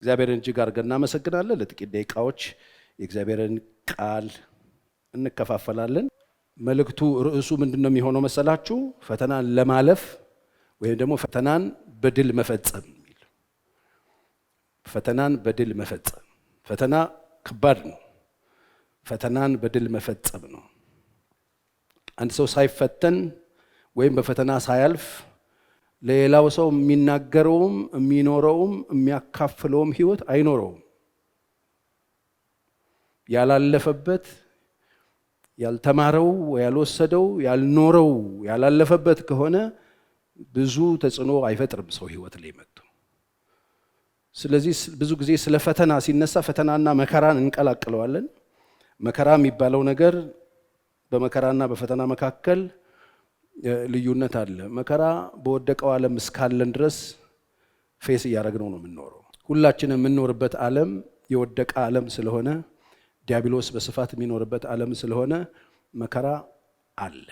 እግዚአብሔርን እጅግ አድርገን እናመሰግናለን። ለጥቂት ደቂቃዎች የእግዚአብሔርን ቃል እንከፋፈላለን። መልእክቱ ርዕሱ ምንድነው የሚሆነው መሰላችሁ? ፈተናን ለማለፍ ወይም ደግሞ ፈተናን በድል መፈጸም የሚል። ፈተናን በድል መፈጸም። ፈተና ከባድ ነው። ፈተናን በድል መፈጸም ነው። አንድ ሰው ሳይፈተን ወይም በፈተና ሳያልፍ ለሌላው ሰው የሚናገረውም የሚኖረውም የሚያካፍለውም ህይወት አይኖረውም። ያላለፈበት ያልተማረው ያልወሰደው ያልኖረው ያላለፈበት ከሆነ ብዙ ተጽዕኖ አይፈጥርም ሰው ህይወት ላይ መጥቶ። ስለዚህ ብዙ ጊዜ ስለ ፈተና ሲነሳ ፈተናና መከራን እንቀላቅለዋለን። መከራ የሚባለው ነገር በመከራና በፈተና መካከል ልዩነት አለ። መከራ በወደቀው ዓለም እስካለን ድረስ ፌስ እያደረግነው ነው የምንኖረው። ሁላችንም የምንኖርበት ዓለም የወደቀ ዓለም ስለሆነ፣ ዲያብሎስ በስፋት የሚኖርበት ዓለም ስለሆነ መከራ አለ።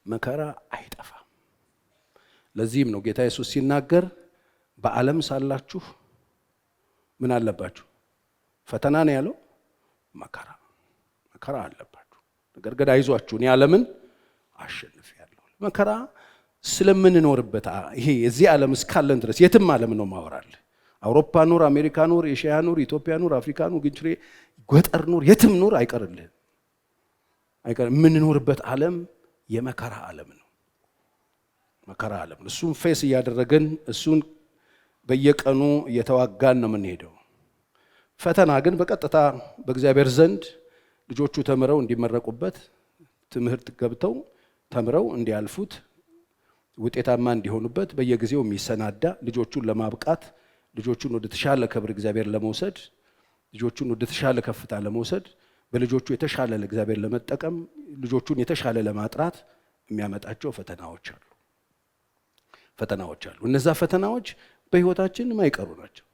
መከራ አይጠፋም። ለዚህም ነው ጌታ ኢየሱስ ሲናገር በዓለም ሳላችሁ ምን አለባችሁ? ፈተና ነው ያለው። መከራ አለባችሁ። ነገር ግን አይዟችሁ እኔ ዓለምን አሸንፌያለሁ። መከራ ስለምንኖርበት ይሄ እዚህ ዓለም እስካለን ድረስ የትም ዓለም ነው ማወራል። አውሮፓ ኑር፣ አሜሪካ ኑር፣ ኤሽያ ኑር፣ ኢትዮጵያ ኑር፣ አፍሪካ ኑር፣ ግንችሬ ገጠር ኑር፣ የትም ኑር አይቀርልህ። የምንኖርበት ዓለም የመከራ ዓለም ነው። መከራ ዓለም ነው። እሱን ፌስ እያደረግን እሱን በየቀኑ እየተዋጋን ነው የምንሄደው። ፈተና ግን በቀጥታ በእግዚአብሔር ዘንድ ልጆቹ ተምረው እንዲመረቁበት ትምህርት ገብተው ተምረው እንዲያልፉት ውጤታማ እንዲሆኑበት በየጊዜው የሚሰናዳ ልጆቹን ለማብቃት ልጆቹን ወደ ተሻለ ክብር እግዚአብሔር ለመውሰድ ልጆቹን ወደ ተሻለ ከፍታ ለመውሰድ በልጆቹ የተሻለ ለእግዚአብሔር ለመጠቀም ልጆቹን የተሻለ ለማጥራት የሚያመጣቸው ፈተናዎች አሉ። እነዛ ፈተናዎች በህይወታችን የማይቀሩ ናቸው።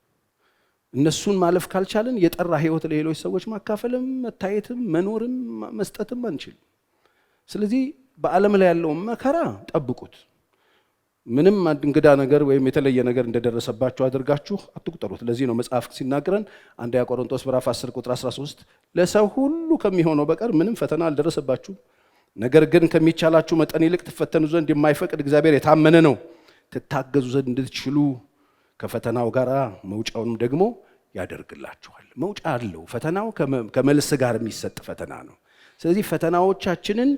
እነሱን ማለፍ ካልቻለን የጠራ ህይወት ለሌሎች ሰዎች ማካፈልም መታየትም መኖርም መስጠትም አንችልም። ስለዚህ በዓለም ላይ ያለው መከራ ጠብቁት። ምንም እንግዳ ነገር ወይም የተለየ ነገር እንደደረሰባችሁ አድርጋችሁ አትቁጠሩት። ለዚህ ነው መጽሐፍ ሲናገረን አንደኛ ቆሮንቶስ ምዕራፍ 10 ቁጥር 13 ለሰው ሁሉ ከሚሆነው በቀር ምንም ፈተና አልደረሰባችሁም፣ ነገር ግን ከሚቻላችሁ መጠን ይልቅ ትፈተኑ ዘንድ የማይፈቅድ እግዚአብሔር የታመነ ነው፣ ትታገዙ ዘንድ እንድትችሉ ከፈተናው ጋር መውጫውንም ደግሞ ያደርግላችኋል። መውጫ አለው። ፈተናው ከመልስ ጋር የሚሰጥ ፈተና ነው። ስለዚህ ፈተናዎቻችንን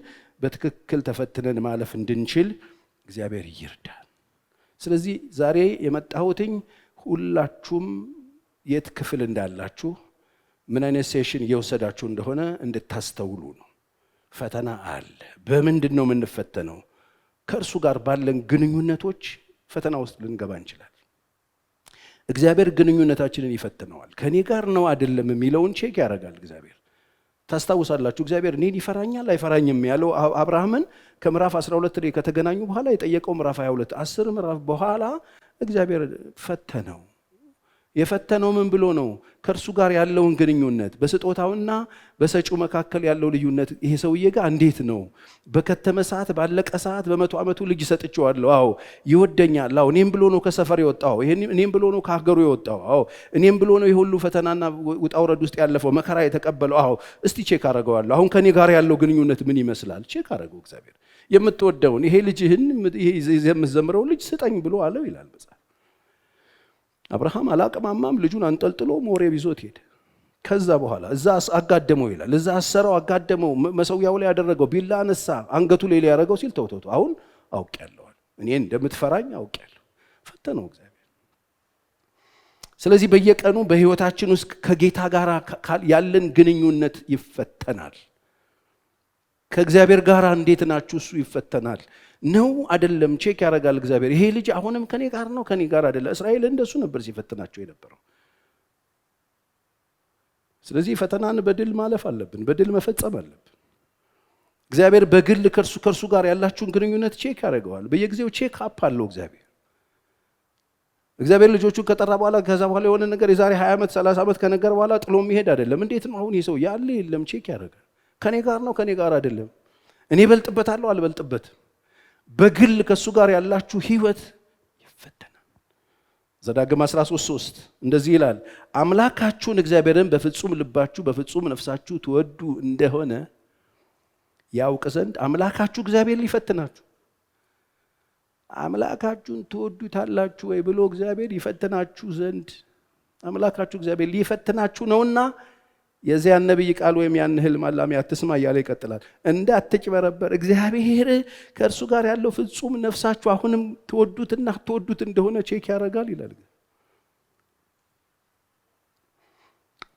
በትክክል ተፈትነን ማለፍ እንድንችል እግዚአብሔር ይርዳል። ስለዚህ ዛሬ የመጣሁትኝ ሁላችሁም የት ክፍል እንዳላችሁ ምን አይነት ሴሽን እየወሰዳችሁ እንደሆነ እንድታስተውሉ ነው። ፈተና አለ። በምንድን ነው የምንፈተነው? ከእርሱ ጋር ባለን ግንኙነቶች ፈተና ውስጥ ልንገባ እንችላለን። እግዚአብሔር ግንኙነታችንን ይፈትነዋል። ከኔ ጋር ነው አይደለም የሚለውን ቼክ ያደርጋል እግዚአብሔር። ታስታውሳላችሁ እግዚአብሔር እኔን ይፈራኛል አይፈራኝም ያለው አብርሃምን ከምዕራፍ 12 ላይ ከተገናኙ በኋላ የጠየቀው ምዕራፍ 22 10 ምዕራፍ በኋላ እግዚአብሔር ፈተነው። የፈተነው ምን ብሎ ነው? ከእርሱ ጋር ያለውን ግንኙነት በስጦታውና በሰጪው መካከል ያለው ልዩነት ይሄ ሰውዬ ጋር እንዴት ነው? በከተመ ሰዓት ባለቀ ሰዓት በ100 ዓመቱ ልጅ ሰጥቼዋለሁ። አዎ ይወደኛል። አዎ እኔም ብሎ ነው ከሰፈር የወጣው። እኔም ብሎ ነው ከሀገሩ የወጣው። አዎ እኔም ብሎ ነው የሁሉ ፈተናና ውጣ ውረድ ውስጥ ያለፈው መከራ የተቀበለው። አዎ እስቲ ቼክ አደርገዋለሁ። አሁን ከኔ ጋር ያለው ግንኙነት ምን ይመስላል? ቼክ አደረገው እግዚአብሔር። የምትወደውን ይሄ ልጅህን ይሄ የምትዘምረው ልጅ ስጠኝ ብሎ አለው ይላል መጽሐፍ። አብርሃም አላቅማማም። ልጁን አንጠልጥሎ ሞሬብ ይዞት ሄደ። ከዛ በኋላ እዛ አጋደመው ይላል። እዛ አሰረው፣ አጋደመው፣ መሰዊያው ላይ ያደረገው፣ ቢላ አነሳ፣ አንገቱ ላይ ያደረገው ሲል ተውተው አሁን አውቄያለሁ፣ እኔ እንደምትፈራኝ አውቄያለሁ። ፈተነው እግዚአብሔር። ስለዚህ በየቀኑ በህይወታችን ውስጥ ከጌታ ጋር ያለን ግንኙነት ይፈተናል። ከእግዚአብሔር ጋር እንዴት ናችሁ? እሱ ይፈተናል። ነው አይደለም ቼክ ያደርጋል እግዚአብሔር። ይሄ ልጅ አሁንም ከኔ ጋር ነው ከኔ ጋር አይደለም። እስራኤል እንደሱ ነበር ሲፈትናቸው የነበረው። ስለዚህ ፈተናን በድል ማለፍ አለብን፣ በድል መፈጸም አለብን። እግዚአብሔር በግል ከእርሱ ጋር ያላችሁን ግንኙነት ቼክ ያደርገዋል። በየጊዜው ቼክ አፕ አለው እግዚአብሔር ልጆቹን ከጠራ በኋላ ከዛ በኋላ የሆነ ነገር የዛሬ 20 ዓመት 30 ዓመት ከነገር በኋላ ጥሎ የሚሄድ አይደለም። እንዴት ነው አሁን ይሄ ሰው ያለ የለም ቼክ ያደርጋል። ከኔ ጋር ነው ከኔ ጋር አይደለም፣ እኔ በልጥበታለሁ አልበልጥበት። በግል ከሱ ጋር ያላችሁ ህይወት ይፈተናል። ዘዳግም 13:3 እንደዚህ ይላል፣ አምላካችሁን እግዚአብሔርን በፍጹም ልባችሁ በፍጹም ነፍሳችሁ ትወዱ እንደሆነ ያውቅ ዘንድ አምላካችሁ እግዚአብሔር ሊፈትናችሁ። አምላካችሁን ትወዱታላችሁ ወይ ብሎ እግዚአብሔር ይፈትናችሁ ዘንድ አምላካችሁ እግዚአብሔር ሊፈትናችሁ ነውና የዚያን ነብይ ቃል ወይም ያን ህልም አላሚ አትስማ እያለ ይቀጥላል። እንዳትጭበረበር እግዚአብሔር ከእርሱ ጋር ያለው ፍጹም ነፍሳችሁ አሁንም ትወዱትና ትወዱት እንደሆነ ቼክ ያደርጋል ይላል።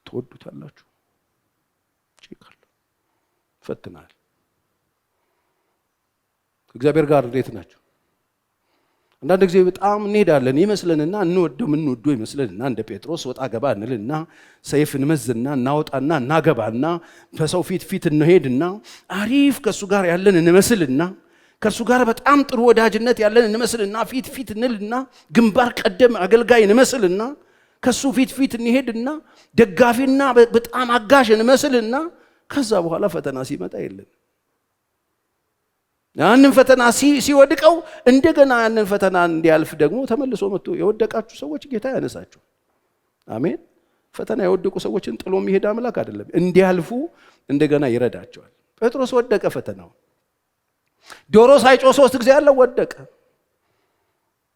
ትወዱታላችሁ ቼክ አለ ፈትናል። እግዚአብሔር ጋር እንዴት ናችሁ? አንዳንድ ጊዜ በጣም እንሄዳለን ይመስለንና እንወደው ይመስለንና እንደ ጴጥሮስ ወጣ ገባ እንልና ሰይፍ እንመዝና እናወጣና እናገባና በሰው ፊት እንሄድና አሪፍ ከሱ ጋር ያለን እንመስልና ከሱ ጋር በጣም ጥሩ ወዳጅነት ያለን እንመስልና ፊት እንልና ግንባር ቀደም አገልጋይ እንመስልና ከሱ ፊት እንሄድና ደጋፊና በጣም አጋዥ እንመስልና ከዛ በኋላ ፈተና ሲመጣ የለን። ያንን ፈተና ሲወድቀው እንደገና ያንን ፈተና እንዲያልፍ ደግሞ ተመልሶ መጥቶ የወደቃችሁ ሰዎች ጌታ ያነሳችሁ። አሜን። ፈተና የወደቁ ሰዎችን ጥሎ የሚሄድ አምላክ አይደለም፣ እንዲያልፉ እንደገና ይረዳቸዋል። ጴጥሮስ ወደቀ ፈተናው። ዶሮ ሳይጮህ 3 ጊዜ ያለው ወደቀ፣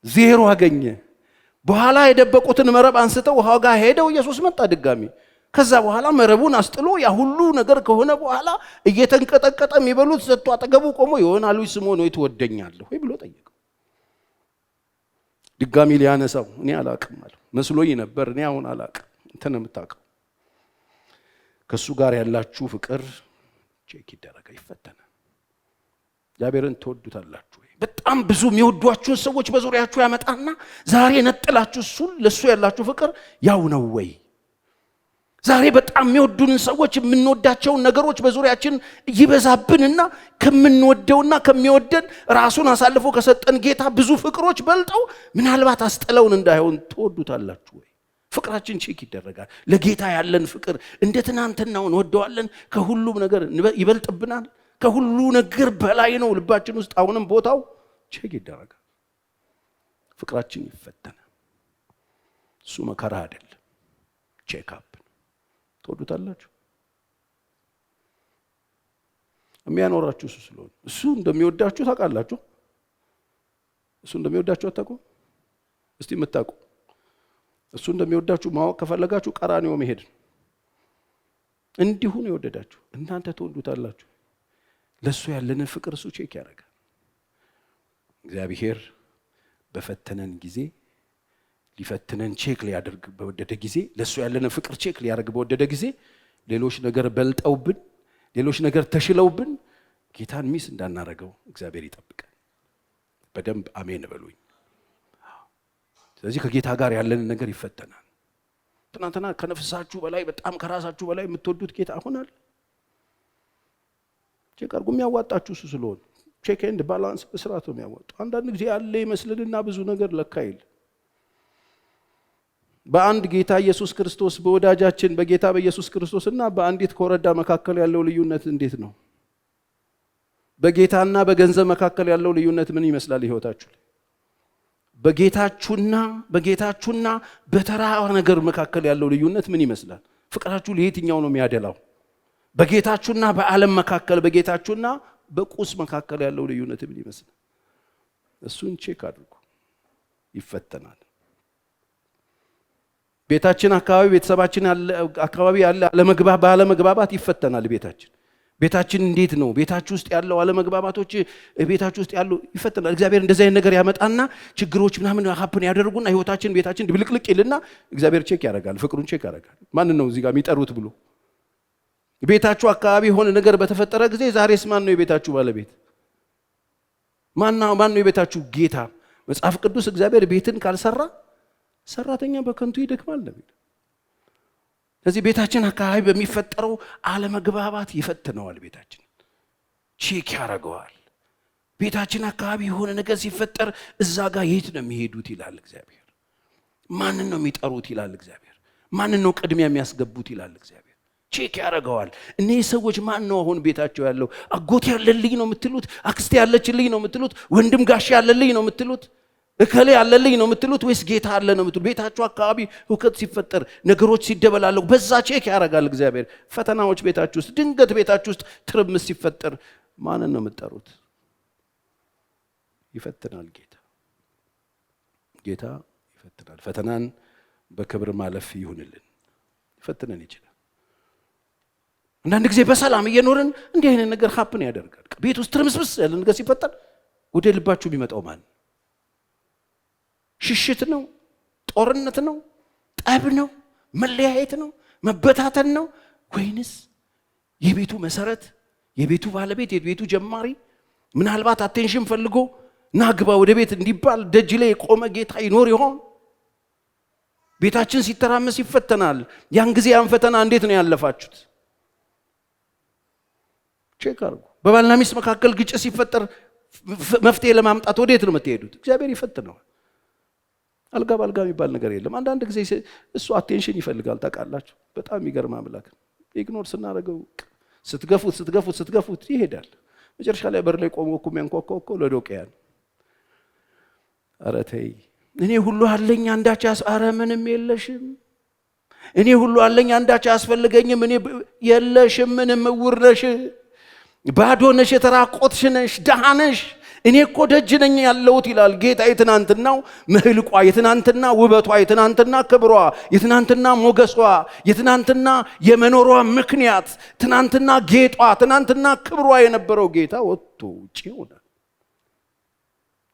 0 አገኘ። በኋላ የደበቁትን መረብ አንስተው ውሃው ጋር ሄደው ኢየሱስ መጣ ድጋሚ። ከዛ በኋላ መረቡን አስጥሎ ያ ሁሉ ነገር ከሆነ በኋላ እየተንቀጠቀጠ የሚበሉት ሰጥቶ አጠገቡ ቆሞ ይሆናል ስምዖን ሆይ ትወደኛለህ ወይ ብሎ ጠየቀው። ድጋሚ ሊያነሳው እኔ አላቅም አለ። መስሎኝ ነበር እኔ አሁን አላቅም፣ አንተ ነው የምታውቀው። ከሱ ጋር ያላችሁ ፍቅር ቼክ ይደረጋ፣ ይፈተናል። እግዚአብሔርን ትወዱታላችሁ ወይ? በጣም ብዙ የሚወዷችሁን ሰዎች በዙሪያችሁ ያመጣና ዛሬ ነጥላችሁ እሱን ለሱ ያላችሁ ፍቅር ያው ነው ወይ? ዛሬ በጣም የሚወዱን ሰዎች የምንወዳቸውን ነገሮች በዙሪያችን ይበዛብንና ከምንወደውና ከሚወደን ራሱን አሳልፎ ከሰጠን ጌታ ብዙ ፍቅሮች በልጠው ምናልባት አስጠለውን እንዳይሆን ትወዱታላችሁ ወይ? ፍቅራችን ቼክ ይደረጋል። ለጌታ ያለን ፍቅር እንደ ትናንትናው እንወደዋለን? ከሁሉም ነገር ይበልጥብናል? ከሁሉ ነገር በላይ ነው ልባችን ውስጥ አሁንም ቦታው? ቼክ ይደረጋል። ፍቅራችን ይፈተናል። እሱ መከራ አይደለም፣ ቼክ አፕ። ትወዱታላችሁ? የሚያኖራችሁ እሱ ስለሆነ እሱ እንደሚወዳችሁ ታውቃላችሁ። እሱ እንደሚወዳችሁ አታውቁም? እስቲ የምታውቁ እሱ እንደሚወዳችሁ ማወቅ ከፈለጋችሁ ቀራንዮ መሄድ። እንዲሁ ነው የወደዳችሁ። እናንተ ትወዱታላችሁ? ለሱ ያለንን ፍቅር እሱ ቼክ ያደርጋል። እግዚአብሔር በፈተነን ጊዜ ሊፈትነን ቼክ ሊያደርግ በወደደ ጊዜ ለሱ ያለንን ፍቅር ቼክ ሊያደርግ በወደደ ጊዜ ሌሎች ነገር በልጠውብን፣ ሌሎች ነገር ተሽለውብን ጌታን ሚስ እንዳናረገው እግዚአብሔር ይጠብቃል። በደንብ አሜን በሉኝ። ስለዚህ ከጌታ ጋር ያለንን ነገር ይፈተናል። ትናንትና ከነፍሳችሁ በላይ በጣም ከራሳችሁ በላይ የምትወዱት ጌታ ሆናል። ቼክ አድርጉ። የሚያዋጣችሁ እሱ ስለሆነ ቼክ ኤንድ ባላንስ በስርዓቱ የሚያዋጣው። አንዳንድ ጊዜ ያለ ይመስልንና ብዙ ነገር ለካ ይል በአንድ ጌታ ኢየሱስ ክርስቶስ በወዳጃችን በጌታ በኢየሱስ ክርስቶስና በአንዲት ኮረዳ መካከል ያለው ልዩነት እንዴት ነው? በጌታና በገንዘብ መካከል ያለው ልዩነት ምን ይመስላል? ህይወታችሁ ላይ በጌታችሁና በተራ ነገር መካከል ያለው ልዩነት ምን ይመስላል? ፍቅራችሁ ለየትኛው ነው የሚያደላው? በጌታችሁና በዓለም መካከል፣ በጌታችሁና በቁስ መካከል ያለው ልዩነት ምን ይመስላል? እሱን ቼክ አድርጉ። ይፈተናል። ቤታችን አካባቢ ቤተሰባችን አካባቢ ያለ አለመግባባት ይፈተናል። ቤታችን እንዴት ነው? ቤታችሁ ውስጥ ያለው አለመግባባቶች ቤታችሁ ውስጥ ያለው ይፈተናል። እግዚአብሔር እንደዚህ አይነት ነገር ያመጣና ችግሮች ምናምን ሀፕን ያደርጉና ቤታችን ድብልቅልቅ ይልና እግዚአብሔር ቼክ ያደርጋል፣ ፍቅሩን ቼክ ያደርጋል። ማን ነው እዚህ ጋር የሚጠሩት ብሎ ቤታችሁ አካባቢ ሆነ ነገር በተፈጠረ ጊዜ ዛሬስ ማን ነው የቤታችሁ ባለቤት? ማን ነው የቤታችሁ ጌታ? መጽሐፍ ቅዱስ እግዚአብሔር ቤትን ካልሰራ ሰራተኛ በከንቱ ይደክማል ነው። ስለዚህ ቤታችን አካባቢ በሚፈጠረው አለመግባባት ይፈትነዋል። ቤታችን ቼክ ያደርገዋል። ቤታችን አካባቢ የሆነ ነገር ሲፈጠር እዛ ጋር የት ነው የሚሄዱት ይላል እግዚአብሔር። ማንን ነው የሚጠሩት ይላል እግዚአብሔር። ማንን ነው ቅድሚያ የሚያስገቡት ይላል እግዚአብሔር። ቼክ ያደርገዋል። እነዚህ ሰዎች ማን ነው አሁን ቤታቸው ያለው? አጎት ያለልኝ ነው የምትሉት? አክስቴ ያለችልኝ ነው የምትሉት? ወንድም ጋሽ ያለልኝ ነው የምትሉት? እከሌ ያለልኝ ነው የምትሉት ወይስ ጌታ አለ ነው የምትሉት? ቤታችሁ አካባቢ ሁከት ሲፈጠር ነገሮች ሲደበላለቁ በዛ ቼክ ያደርጋል እግዚአብሔር። ፈተናዎች ቤታችሁ ውስጥ ድንገት ቤታችሁ ውስጥ ትርምስ ሲፈጠር ማንን ነው የምትጠሩት? ይፈትናል ጌታ። ጌታ ይፈትናል። ፈተናን በክብር ማለፍ ይሁንልን። ይፈትነን ይችላል። አንዳንድ ጊዜ በሰላም እየኖርን እንዲህ አይነት ነገር ሀፕን ያደርጋል። ቤት ውስጥ ትርምስምስ ያለ ነገር ሲፈጠር ወደ ልባችሁ የሚመጣው ማን? ሽሽት ነው? ጦርነት ነው? ጠብ ነው? መለያየት ነው? መበታተን ነው? ወይንስ የቤቱ መሰረት፣ የቤቱ ባለቤት፣ የቤቱ ጀማሪ ምናልባት አቴንሽን ፈልጎ ናግባ ወደ ቤት እንዲባል ደጅ ላይ የቆመ ጌታ ይኖር ይሆን? ቤታችን ሲተራመስ ይፈተናል። ያን ጊዜ ያን ፈተና እንዴት ነው ያለፋችሁት? ቼክ አድርጉ። በባልና ሚስት መካከል ግጭት ሲፈጠር መፍትሄ ለማምጣት ወዴት ነው የምትሄዱት? እግዚአብሔር ይፈትነዋል። አልጋ ባልጋ የሚባል ነገር የለም። አንዳንድ ጊዜ እሱ አቴንሽን ይፈልጋል። ታውቃላችሁ፣ በጣም ይገርም አምላክ። ኢግኖር ስናደርገው ስትገፉት ይሄዳል። መጨረሻ ላይ በር ላይ ቆሞ እኮ የሚያንኳኳው እኮ ለዶቅያ ነው። ኧረ ተይ፣ እኔ ሁሉ አለኝ አንዳች ኧረ ምንም የለሽም። እኔ ሁሉ አለኝ አንዳች አያስፈልገኝም። እኔ የለሽም፣ ምንም እውር ነሽ፣ ባዶ ነሽ፣ የተራቆትሽ ነሽ፣ ደሃ ነሽ። እኔ እኮ ደጅ ነኝ ያለሁት ይላል ጌታ። የትናንትናው ምህልቋ፣ የትናንትና ውበቷ፣ የትናንትና ክብሯ፣ የትናንትና ሞገሷ፣ የትናንትና የመኖሯ ምክንያት፣ ትናንትና ጌጧ፣ ትናንትና ክብሯ የነበረው ጌታ ወጥቶ ውጪ ይሆናል።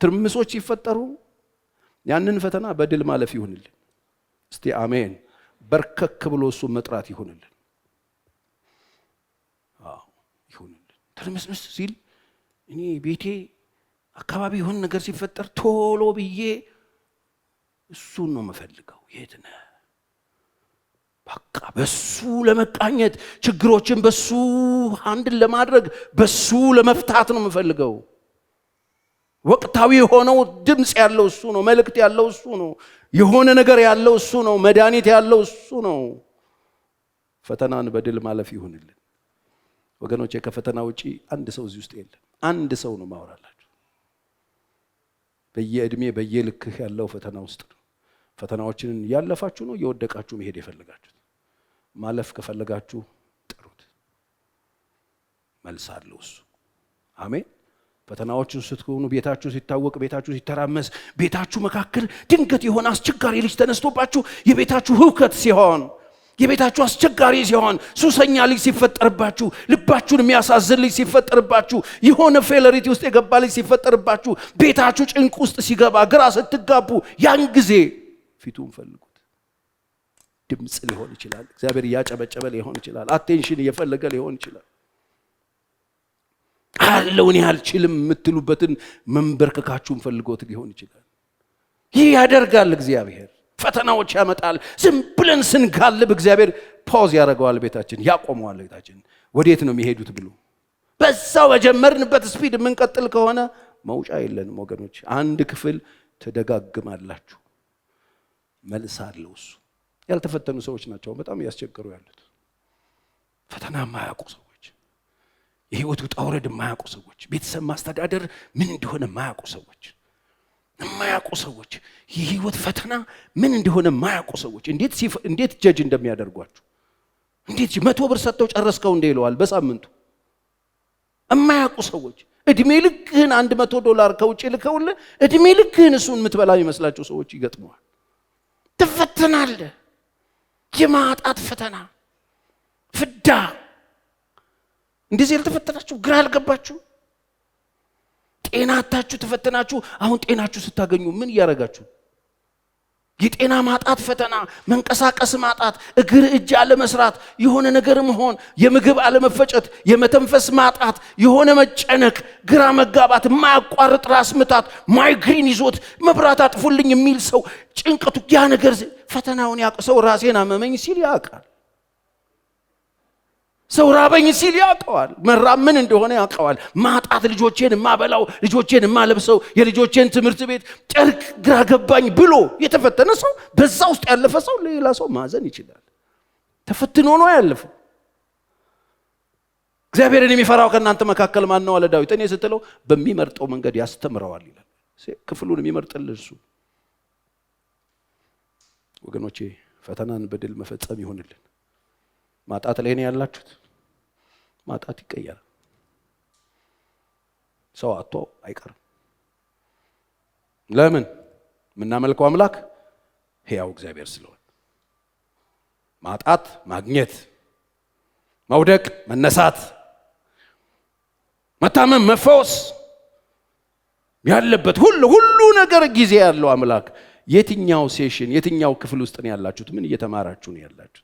ትርምሶች ሲፈጠሩ ያንን ፈተና በድል ማለፍ ይሁንልን። እስቲ አሜን። በርከክ ብሎ እሱ መጥራት ይሁንልን። ይሁንልን። ትርምስምስ ሲል እኔ ቤቴ አካባቢ የሆነ ነገር ሲፈጠር ቶሎ ብዬ እሱን ነው የምፈልገው። የት ነህ? በቃ በሱ ለመቃኘት ችግሮችን በሱ አንድን ለማድረግ በሱ ለመፍታት ነው የምፈልገው። ወቅታዊ የሆነው ድምፅ ያለው እሱ ነው። መልእክት ያለው እሱ ነው። የሆነ ነገር ያለው እሱ ነው። መድኃኒት ያለው እሱ ነው። ፈተናን በድል ማለፍ ይሁንልን ወገኖቼ። ከፈተና ውጪ አንድ ሰው እዚህ ውስጥ የለም። አንድ ሰው ነው ማወራላችሁ። በየእድሜ በየልክህ ያለው ፈተና ውስጥ ነው። ፈተናዎችን ያለፋችሁ ነው እየወደቃችሁ መሄድ የፈለጋችሁት። ማለፍ ከፈለጋችሁ ጥሩት፣ መልስ አለው እሱ። አሜን። ፈተናዎችን ስትሆኑ፣ ቤታችሁ ሲታወቅ፣ ቤታችሁ ሲተራመስ፣ ቤታችሁ መካከል ድንገት የሆነ አስቸጋሪ ልጅ ተነስቶባችሁ የቤታችሁ ህውከት ሲሆን፣ የቤታችሁ አስቸጋሪ ሲሆን፣ ሱሰኛ ልጅ ሲፈጠርባችሁ፣ ልባችሁን የሚያሳዝን ልጅ ሲፈጠርባችሁ፣ የሆነ ፌለሪቲ ውስጥ የገባ ልጅ ሲፈጠርባችሁ፣ ቤታችሁ ጭንቅ ውስጥ ሲገባ፣ ግራ ስትጋቡ፣ ያን ጊዜ ፊቱን ፈልጉት። ድምፅ ሊሆን ይችላል፣ እግዚአብሔር እያጨበጨበ ሊሆን ይችላል፣ አቴንሽን እየፈለገ ሊሆን ይችላል። አለውን ያልችልም የምትሉበትን መንበርከካችሁን ፈልጎት ሊሆን ይችላል። ይህ ያደርጋል እግዚአብሔር። ፈተናዎች ያመጣል። ዝም ብለን ስንጋልብ እግዚአብሔር ፖዝ ያደርገዋል፣ ቤታችን ያቆመዋል። ቤታችን ወዴት ነው የሚሄዱት ብሎ በዛው በጀመርንበት ስፒድ የምንቀጥል ከሆነ መውጫ የለንም ወገኖች። አንድ ክፍል ተደጋግማላችሁ፣ መልስ አለው እሱ። ያልተፈተኑ ሰዎች ናቸው በጣም ያስቸገሩ ያሉት። ፈተና የማያውቁ ሰዎች፣ የህይወት ውጣ ውረድ የማያውቁ ሰዎች፣ ቤተሰብ ማስተዳደር ምን እንደሆነ የማያውቁ ሰዎች፣ የማያውቁ ሰዎች፣ የህይወት ፈተና ምን እንደሆነ የማያውቁ ሰዎች እንዴት ጀጅ እንደሚያደርጓችሁ፣ እንዴት 100 ብር ሰጥተው ጨረስከው እንደ ይለዋል በሳምንቱ። የማያውቁ ሰዎች እድሜ ልክህን $100 ከውጭ ልከውልህ እድሜ ልክህን እሱን የምትበላ የሚመስላቸው ሰዎች ይገጥመዋል። ትፈተናለህ። የማጣት ፈተና፣ ፍዳ። እንደዚህ ያልተፈተናችሁ ግራ አልገባችሁ? ጤና አጣችሁ ተፈተናችሁ። አሁን ጤናችሁ ስታገኙ ምን እያደረጋችሁ? የጤና ማጣት ፈተና፣ መንቀሳቀስ ማጣት፣ እግር እጅ አለ መስራት፣ የሆነ ነገር መሆን፣ የምግብ አለመፈጨት፣ የመተንፈስ ማጣት፣ የሆነ መጨነቅ፣ ግራ መጋባት፣ የማያቋርጥ ራስ ምታት፣ ማይግሪን ይዞት መብራት አጥፉልኝ የሚል ሰው ጭንቀቱ፣ ያ ነገር ፈተናውን ያውቅ ሰው ራሴን አመመኝ ሲል ያውቃል። ሰው ራበኝ ሲል ያውቀዋል። መራብ ምን እንደሆነ ያውቀዋል። ማጣት፣ ልጆቼን ማበላው፣ ልጆቼን ማለብሰው፣ የልጆቼን ትምህርት ቤት ጨርቅ ግራ ገባኝ ብሎ የተፈተነ ሰው፣ በዛ ውስጥ ያለፈ ሰው ሌላ ሰው ማዘን ይችላል። ተፈትኖ ነው ያለፈው። እግዚአብሔርን የሚፈራው ከእናንተ መካከል ማን ነው አለ ዳዊት። እኔ ስትለው በሚመርጠው መንገድ ያስተምረዋል ይላል። ክፍሉን የሚመርጥልህ እርሱ። ወገኖቼ ፈተናን በድል መፈጸም ይሆንልን። ማጣት ላይ ነው ያላችሁት፣ ማጣት ይቀየራል። ሰው አጥቶ አይቀርም። ለምን? የምናመልከው አምላክ ሕያው እግዚአብሔር ስለሆነ። ማጣት፣ ማግኘት፣ መውደቅ፣ መነሳት፣ መታመም፣ መፈወስ ያለበት ሁሉ ነገር ጊዜ ያለው አምላክ የትኛው ሴሽን የትኛው ክፍል ውስጥ ነው ያላችሁት? ምን እየተማራችሁ ነው ያላችሁት?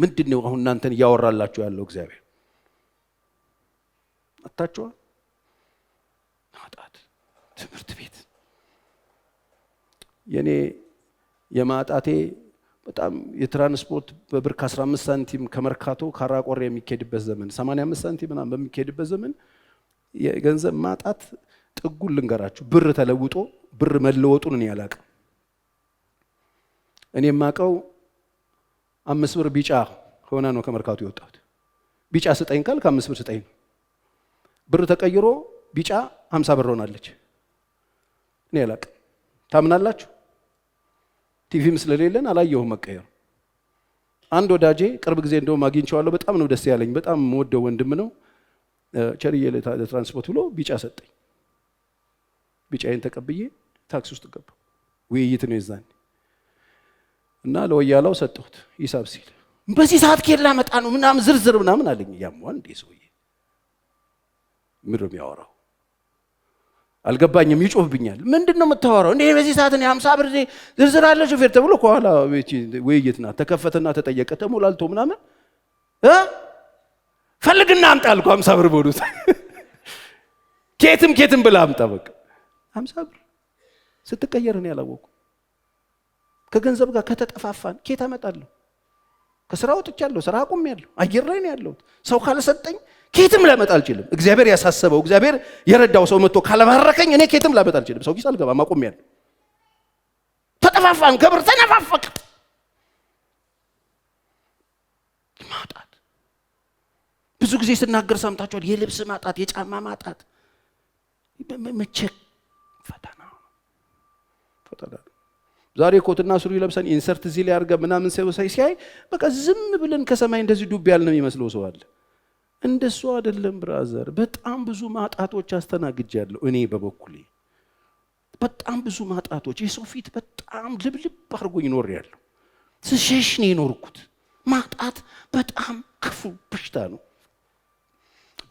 ምንድነው አሁን እናንተን እያወራላችሁ ያለው እግዚአብሔር? አጣችኋል። ማጣት ትምህርት ቤት የኔ የማጣቴ በጣም የትራንስፖርት በብር ከ15 ሳንቲም ከመርካቶ ካራቆሬ የሚኬድበት ዘመን 85 ሳንቲም ምናምን በሚኬድበት ዘመን የገንዘብ ማጣት ጥጉን ልንገራችሁ። ብር ተለውጦ ብር መለወጡን እኔ አላውቅም። እኔ የማውቀው 5 ብር ቢጫ ሆነ ነው ከመርካቶ የወጣሁት። ቢጫ ስጠኝ ካል ከ5 ብር ስጠኝ ነው። ብር ተቀይሮ ቢጫ 50 ብር ሆናለች። እኔ አላውቅም። ታምናላችሁ? ቲቪም ስለሌለን አላየሁም መቀየሩ። አንድ ወዳጄ ቅርብ ጊዜ እንደውም አግኝቼዋለሁ። በጣም ነው ደስ ያለኝ። በጣም የምወደው ወንድም ነው። ቸርዬ ለትራንስፖርት ብሎ ቢጫ ሰጠኝ። ቢጫዬን ተቀብዬ ታክሲ ውስጥ ገባሁ። ውይይት ነው የዛኔ እና ለወያላው ሰጠሁት። ሂሳብ ሲል በዚህ ሰዓት ኬላ መጣ ነው ምናምን ዝርዝር ምናምን አለኝ። ያሟል እንዴ ሰውዬ ምንም ያወራው አልገባኝም። ይጮህብኛል። ምንድነው የምታወራው? እንዴ በዚህ ሰዓት ነው 50 ብር ዝርዝር አለ ሹፌር ተብሎ ከኋላ ውይይትና ተከፈተና ተጠየቀ። ተሞላልቶ ምናምን ፈልግና አምጣ አልኩ። 50 ብር ቦሉት ኬትም ብላ አምጣ። በቃ 50 ብር ስትቀየር ነው ያላወቁ። ከገንዘብ ጋር ከተጠፋፋን ኬት አመጣለሁ? ከስራ ወጥቻለሁ፣ ስራ አቁሜያለሁ፣ አየር ላይ ነው ያለሁት። ሰው ካልሰጠኝ ኬትም ላመጣ አልችልም። እግዚአብሔር ያሳሰበው እግዚአብሔር የረዳው ሰው መጥቶ ካለባረከኝ እኔ ኬትም ላመጣ አልችልም። ሰው ኪስ አልገባም፣ አቁሜያለሁ። ተጠፋፋን፣ ከብር ተነፋፈቅ። ማጣት ብዙ ጊዜ ስናገር ሰምታችኋል። የልብስ ማጣት፣ የጫማ ማጣት መቸክ ፈተና። ዛሬ ኮትና ሱሪ ለብሰን ኢንሰርት እዚህ ላይ አድርገን ምናምን ሲያይ በቃ ዝም ብለን ከሰማይ እንደዚህ ዱብ ያልን ነው የሚመስለው ሰው አለ። እንደሱ አይደለም ብራዘር። በጣም ብዙ ማጣቶች አስተናግጃለሁ እኔ በበኩሌ። በጣም ብዙ ማጣቶች የሰው ፊት በጣም ልብልብ አድርጎኝ ኖሬያለሁ። ስሸሽ ነው የኖርኩት። ማጣት በጣም ክፉ በሽታ ነው።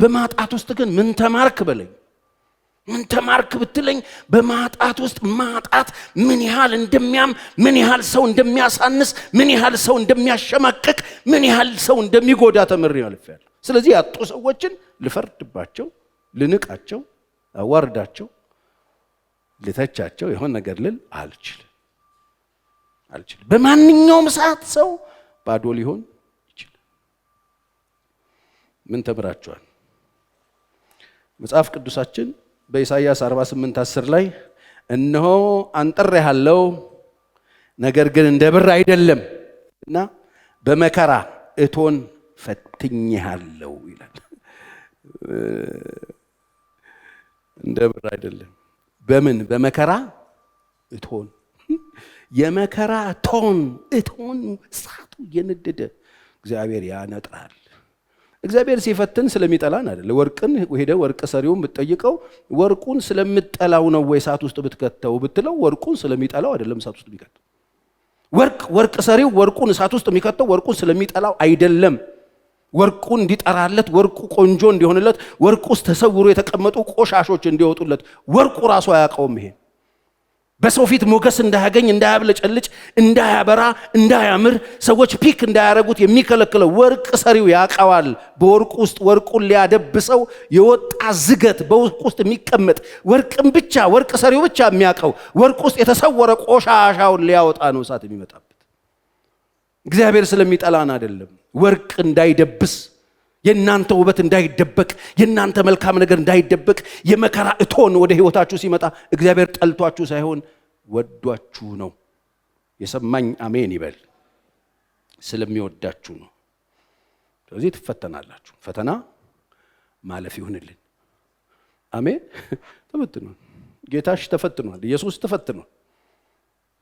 በማጣት ውስጥ ግን ምን ተማርክ በለኝ። ምን ተማርክ ብትለኝ በማጣት ውስጥ ማጣት ምን ያህል እንደሚያም፣ ምን ያህል ሰው እንደሚያሳንስ፣ ምን ያህል ሰው እንደሚያሸማቅቅ፣ ምን ያህል ሰው እንደሚጎዳ ተምሬ አልፌያለሁ። ስለዚህ ያጡ ሰዎችን ልፈርድባቸው፣ ልንቃቸው፣ አዋርዳቸው፣ ልተቻቸው የሆነ ነገር ልል አልችልም። በማንኛውም ሰዓት ሰው ባዶ ሊሆን ይችላል። ምን ተምራችኋል? መጽሐፍ ቅዱሳችን በኢሳይያስ 48:10 ላይ እነሆ አንጥሬሃለሁ ነገር ግን እንደ ብር አይደለም እና በመከራ እቶን ፈትኜሃለሁ ይላል። እንደ ብር አይደለም። በምን? በመከራ እቶን። የመከራ እቶን እሳቱ እየነደደ እግዚአብሔር ያነጥራል። እግዚአብሔር ሲፈትን ስለሚጠላን አይደለም። ወርቅን ሄደ ወርቅ ሰሪውን ብትጠይቀው ወርቁን ስለምጠላው ነው ወይ እሳት ውስጥ ብትከተው ብትለው ወርቁን ስለሚጠላው አይደለም እሳት ውስጥ የሚከተው። ወርቅ ሰሪው ወርቁን እሳት ውስጥ የሚከተው ወርቁን ስለሚጠላው አይደለም። ወርቁን እንዲጠራለት፣ ወርቁ ቆንጆ እንዲሆንለት፣ ወርቁ ውስጥ ተሰውሮ የተቀመጡ ቆሻሾች እንዲወጡለት ወርቁ ራሱ አያውቀውም። ይሄ በሰው ፊት ሞገስ እንዳያገኝ፣ እንዳያብለጨልጭ፣ እንዳያበራ፣ እንዳያምር፣ ሰዎች ፒክ እንዳያረጉት የሚከለክለው ወርቅ ሰሪው ያውቀዋል። በወርቁ ውስጥ ወርቁን ሊያደብሰው የወጣ ዝገት በወርቁ ውስጥ የሚቀመጥ ወርቅ ሰሪው ብቻ የሚያውቀው ወርቁ ውስጥ የተሰወረ ቆሻሻውን ሊያወጣ ነው እሳት የሚመጣበት። እግዚአብሔር ስለሚጠላን አይደለም። ወርቅ እንዳይደብስ፣ የእናንተ ውበት እንዳይደበቅ፣ የእናንተ መልካም ነገር እንዳይደበቅ የመከራ እቶን ወደ ህይወታችሁ ሲመጣ እግዚአብሔር ጠልቷችሁ ሳይሆን ወዷችሁ ነው። የሰማኝ አሜን ይበል። ስለሚወዳችሁ ነው። ስለዚህ ትፈተናላችሁ። ፈተና ማለፍ ይሁንልን። አሜን። ተፈትኗል። ጌታሽ ተፈትኗል። ኢየሱስ ተፈትኗል።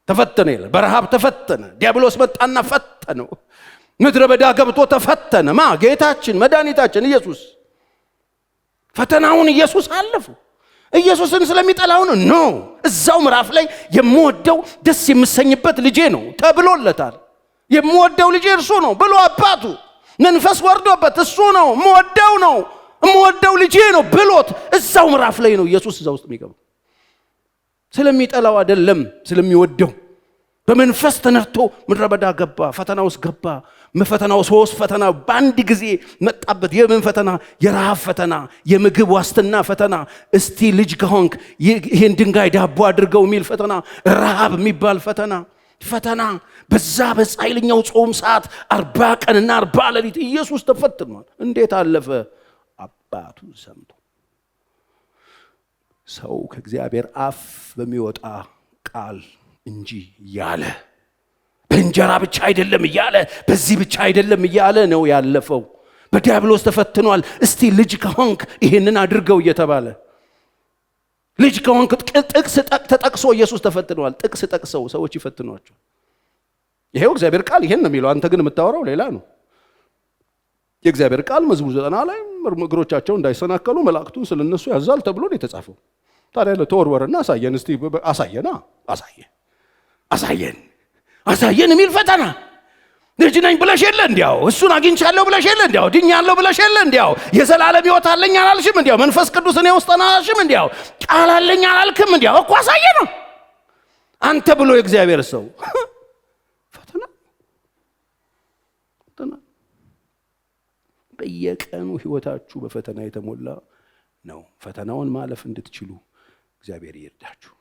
ተፈተነ ይላል። በረሃብ ተፈተነ። ዲያብሎስ መጣና ፈተነው። ምድረ በዳ ገብቶ ተፈተነ። ጌታችን መድኃኒታችን ኢየሱስ። ፈተናውን ኢየሱስ አለፈው። ኢየሱስን ስለሚጠላው ነው። እዛው ምዕራፍ ላይ የምወደው ደስ የምሰኝበት ልጄ ነው ተብሎለታል። የምወደው ልጄ እርሱ ነው ብሎ አባቱ መንፈስ ወርዶበት እሱ ነው የምወደው ልጄ ነው ብሎት እዛው ምዕራፍ ላይ ነው ኢየሱስ እዛው ውስጥ የሚገባው። ስለሚጠላው አይደለም፣ ስለሚወደው በመንፈስ ተነርቶ ምድረ በዳ ገባ። ፈተና ውስጥ ገባ። ፈተናው 3 ፈተና በአንድ ጊዜ መጣበት። የምን ፈተና? የረሃብ ፈተና፣ የምግብ ዋስትና ፈተና። እስቲ ልጅ ከሆንክ ይሄን ድንጋይ ዳቦ አድርገው የሚል ፈተና፣ ረሃብ የሚባል ፈተና በዛ በኃይለኛው ጾም ሰዓት 40 ቀንና 40 ሌሊት ኢየሱስ ተፈትኗል። እንዴት አለፈ? አባቱ ሰምቶ። ሰው ከእግዚአብሔር አፍ በሚወጣ ቃል እንጂ ያለ በእንጀራ ብቻ አይደለም እያለ በዚህ ብቻ አይደለም እያለ ነው ያለፈው። በዲያብሎስ ተፈትኗል። እስቲ ልጅ ከሆንክ ይሄንን አድርገው እየተባለ ልጅ ከሆንክ ጥቅስ ተጠቅሶ ኢየሱስ ተፈትኗል። ጥቅስ ጠቅሰው ሰዎች ይፈትኗቸው። ይሄው እግዚአብሔር ቃል ይሄን ነው የሚለው፣ አንተ ግን የምታወራው ሌላ ነው። የእግዚአብሔር ቃል መዝሙር 90 ላይ እግሮቻቸው እንዳይሰናከሉ መላእክቱን ስለነሱ ያዛል ተብሎ ነው የተጻፈው። ታዲያ ለተወርወርና አሳየን እስቲ አሳየን የሚል ፈተና። ልጅ ነኝ ብለሽ የለ እንዲያው፣ እሱን አግኝቻለሁ ብለሽ የለ እንዲያው፣ ድኛለሁ ብለሽ የለ እንዲያው፣ የዘላለም ሕይወት አለኝ አላልሽም እንዲያው፣ መንፈስ ቅዱስ እኔ ውስጥ አላልሽም እንዲያው፣ ቃል አለኝ አላልክም እንዲያው፣ እኮ አሳየ ነው አንተ ብሎ የእግዚአብሔር ሰው ፈተና። በየቀኑ ሕይወታችሁ በፈተና የተሞላ ነው። ፈተናውን ማለፍ እንድትችሉ እግዚአብሔር ይርዳችሁ።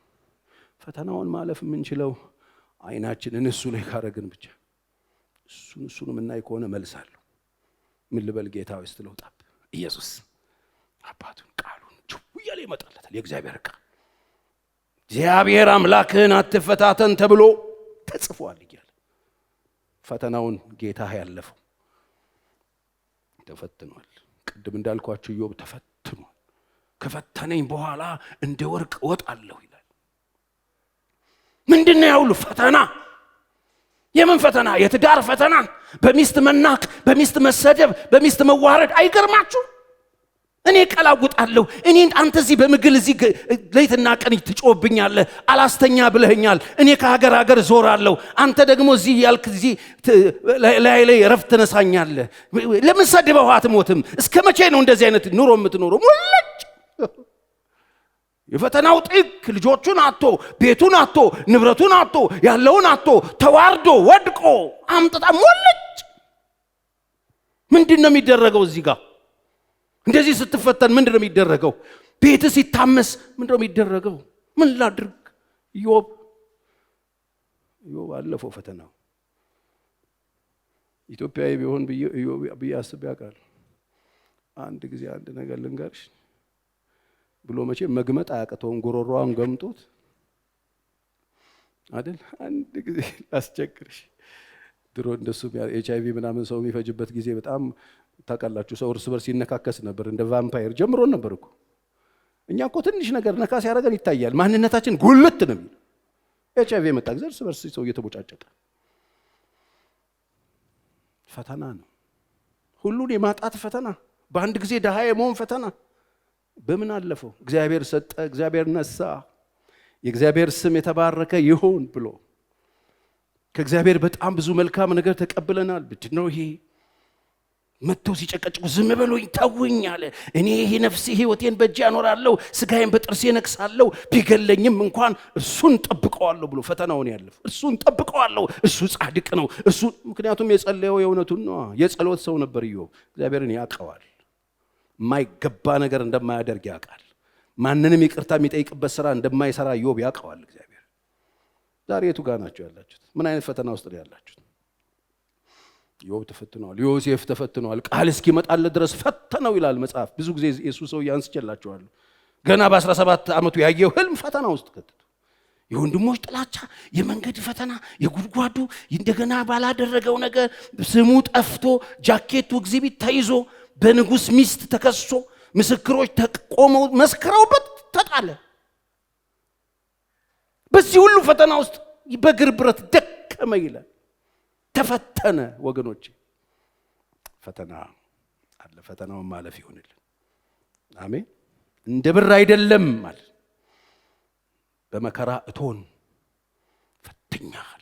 ፈተናውን ማለፍ የምንችለው አይናችንን እሱ ላይ ካረግን ብቻ። እሱን የምናይ ከሆነ መልሳለሁ። ምን ልበል ጌታ ሆይ ስትለውጣብ ኢየሱስ አባቱን ቃሉን እያለ ይመጣለታል። የእግዚአብሔር ቃል እግዚአብሔር አምላክህን አትፈታተን ተብሎ ተጽፏል እያለ ፈተናውን ጌታ ያለፈው ተፈትኗል። ቅድም እንዳልኳችሁ ኢዮብ ተፈትኗል። ከፈተነኝ በኋላ እንደ ወርቅ እወጣለሁ ይላል። ምንድነው ያውሉ ፈተና? የምን ፈተና? የትዳር ፈተና፣ በሚስት መናቅ፣ በሚስት መሰደብ፣ በሚስት መዋረድ። አይገርማችሁ? እኔ ቀላውጣለሁ። አንተ እዚህ በምግል እዚህ ሌትና ቀን ትጮህብኛለህ፣ አላስተኛ ብለኸኛል። እኔ ከሀገር ዞራለሁ፣ አንተ ደግሞ እዚህ ያልክ እዚህ ላይ ረፍት ተነሳኛለህ። ለምን ሰድበው አትሞትም? እስከ መቼ ነው እንደዚህ አይነት ኑሮ የምትኖረው? ሙልጭ የፈተናው ጥግ ልጆቹን አጥቶ፣ ቤቱን አጥቶ፣ ንብረቱን አጥቶ፣ ያለውን አጥቶ፣ ተዋርዶ ወድቆ አምጥታ ሙልጭ። ምንድነው የሚደረገው እዚህ ጋር? እንደዚህ ስትፈተን ምንድነው የሚደረገው? ቤት ሲታመስ ምንድነው የሚደረገው? ምን ላድርግ? ኢዮብ አለፈው ፈተናው። ኢትዮጵያዊ ቢሆን ብዬ አስቤ አውቃለሁ። አንድ ጊዜ አንድ ነገር ልንገርሽ ብሎ መቼ መግመጥ አያቅተውም። ጉሮሮዋን ገምጦት አይደል? አንድ ጊዜ ላስቸግርሽ። ድሮ እንደሱ HIV ምናምን ሰው የሚፈጅበት ጊዜ በጣም ታውቃላችሁ። ሰው እርስ በርስ ይነካከስ ነበር፣ እንደ ቫምፓየር ጀምሮን ነበር እኮ። እኛ እኮ ትንሽ ነገር ነካስ ያደረገን ይታያል። ማንነታችን ጉልት ነው የሚለው። HIV የመጣ ጊዜ እርስ በርስ ሰው እየተቦጫጨቀ ፈተና ነው። ሁሉን የማጣት ፈተና፣ በአንድ ጊዜ ደሃ የመሆን ፈተና። በምን አለፈው? እግዚአብሔር ሰጠ፣ እግዚአብሔር ነሳ፣ የእግዚአብሔር ስም የተባረከ ይሁን ብሎ ከእግዚአብሔር በጣም ብዙ መልካም ነገር ተቀብለናል። ምንድነው ይሄ? መጥተው ሲጨቀጭቁ ዝም በሉኝ ተውኝ አለ። እኔ ይሄ ነፍሴ ሕይወቴን በእጄ ያኖራለሁ፣ ስጋዬን በጥርሴ ነክሳለሁ፣ ቢገለኝም እንኳን እርሱን ጠብቀዋለሁ ብሎ ፈተናውን ያለፈው። እርሱን ጠብቀዋለሁ፣ እሱ ጻድቅ ነው እርሱ። ምክንያቱም የጸለየው የእውነቱን ነው። የጸሎት ሰው ነበር ኢዮብ። እግዚአብሔርን ያውቀዋል። የማይገባ ነገር እንደማያደርግ ያውቃል። ማንንም ይቅርታ የሚጠይቅበት ስራ እንደማይሰራ ኢዮብ ያውቀዋል እግዚአብሔር። ዛሬ የቱ ጋር ናቸው ያላችሁት? ምን አይነት ፈተና ውስጥ ነው ያላችሁት? ኢዮብ ተፈትኗል። ዮሴፍ ተፈትኗል። ቃል እስኪመጣለት ድረስ ፈተነው ይላል መጽሐፍ። ብዙ ጊዜ ኢየሱስ ሰው ያንስጨላችኋለሁ። ገና በ17 ዓመቱ ያየው ህልም ፈተና ውስጥ ከተቱ። የወንድሞች ጥላቻ፣ የመንገድ ፈተና፣ የጉድጓዱ እንደገና ባላደረገው ነገር ስሙ ጠፍቶ ጃኬቱ ኤግዚቢት ተይዞ በንጉስ ሚስት ተከሶ ምስክሮች ተቆመው መስክረውበት ተጣለ። በዚህ ሁሉ ፈተና ውስጥ በእግር ብረት ደከመ ይላል። ተፈተነ። ወገኖች ፈተና አለ። ፈተናውን ማለፍ ይሁንልን። አሜን። እንደ ብር አይደለም ማለት በመከራ እቶን ፈትኛለሁ።